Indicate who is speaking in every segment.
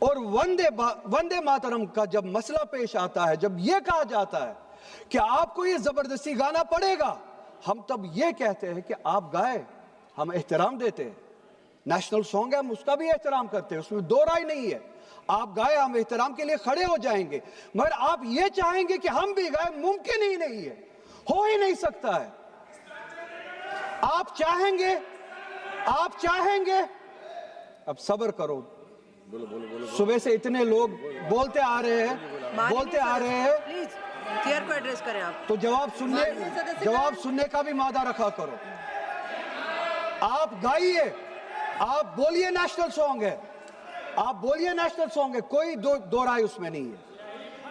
Speaker 1: और वंदे मातरम का जब मसला पेश आता है, जब यह कहा जाता है कि आपको ये जबरदस्ती गाना पड़ेगा, हम तब ये कहते हैं कि आप गाए, हम एहतराम देते हैं। नेशनल सॉन्ग है, हम उसका भी एहतराम करते हैं, उसमें दो राय नहीं है। आप गाए, हम एहतराम के लिए खड़े हो जाएंगे, मगर आप ये चाहेंगे कि हम भी गाए, मुमकिन ही नहीं है, हो ही नहीं सकता है। आप चाहेंगे, अब सब्र करो। सुबह से इतने लोग बोलते आ रहे हैं,
Speaker 2: प्लीज चेयर को एड्रेस करें आप।
Speaker 1: तो जवाब सुनने का भी मादा रखा करो। आप गाइए, आप बोलिए नेशनल सॉन्ग है, आप बोलिए नेशनल सॉन्ग है, कोई दो राय उसमें नहीं है,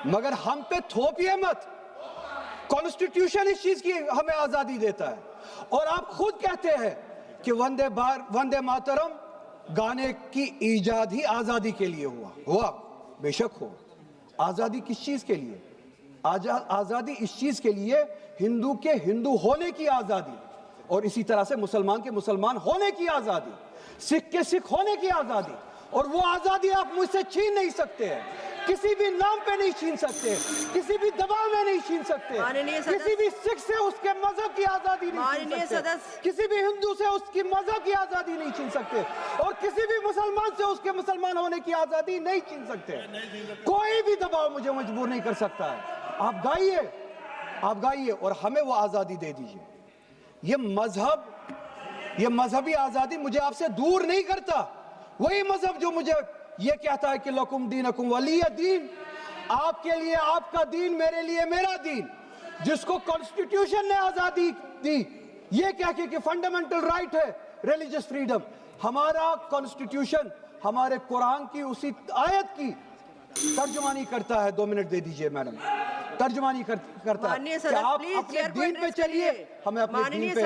Speaker 1: मगर हम पे थोपिए मत। कॉन्स्टिट्यूशन इस चीज की हमें आजादी देता है, और आप खुद कहते हैं कि वंदे मातरम गाने की ईजाद ही आजादी के लिए हुआ। बेशक हो। आजादी किस चीज के लिए? आजादी इस चीज के लिए, हिंदू के हिंदू होने की आजादी, और इसी तरह से मुसलमान के मुसलमान होने की आजादी, सिख के सिख होने की आजादी। और वो आजादी आप मुझसे छीन नहीं सकते हैं, किसी भी नाम पे नहीं छीन सकते, किसी भी दबाव में नहीं छीन सकते, किसी भी सिख से उसके मजहब की आजादी नहीं छीन सकते, किसी भी हिंदू से उसकी मजहब की आजादी नहीं छीन सकते, और किसी भी मुसलमान से उसके मुसलमान होने की आजादी नहीं छीन सकते। कोई भी दबाव मुझे मजबूर नहीं कर सकता है। आप गाइए और हमें वो आजादी दे दीजिए। ये मजहबी आजादी मुझे आपसे दूर नहीं करता। वही मजहब जो मुझे ये कहता है कि लकुम दीनकुम वलिय दीन, आपके लिए आपका दीन, मेरे लिए मेरा दीन, जिसको कॉन्स्टिट्यूशन ने आजादी दी, ये कह के कि फंडामेंटल राइट है रिलीजियस फ्रीडम। हमारा कॉन्स्टिट्यूशन हमारे कुरान की उसी आयत की तर्जुमानी करता है। 2 मिनट दे दीजिए मैडम। तर्जुमानी करता है कि आप अपने दीन पे चलिए, हमें अपने दीन पे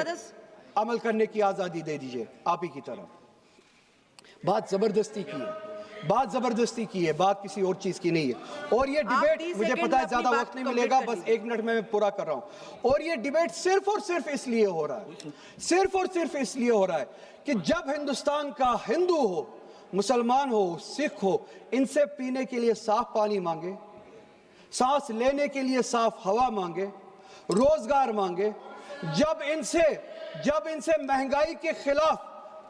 Speaker 1: अमल करने की आजादी दे दीजिए। आप ही की तरफ बात जबरदस्ती की है, बात किसी और चीज की नहीं है। और ये डिबेट, मुझे पता है ज्यादा वक्त नहीं मिलेगा, बस 1 मिनट में मैं पूरा कर रहा हूं। और ये डिबेट सिर्फ और सिर्फ इसलिए हो रहा है कि जब हिंदुस्तान का हिंदू हो, मुसलमान हो, सिख हो, इनसे पीने के लिए साफ पानी मांगे, सांस लेने के लिए साफ हवा मांगे, रोजगार मांगे, जब इनसे महंगाई के खिलाफ,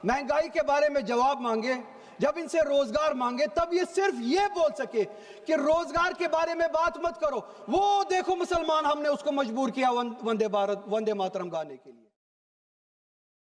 Speaker 1: महंगाई के बारे में जवाब मांगे, जब इनसे रोजगार मांगे, तब ये सिर्फ ये बोल सके कि रोजगार के बारे में बात मत करो। वो देखो मुसलमान, हमने उसको मजबूर किया वंदे मातरम गाने के लिए।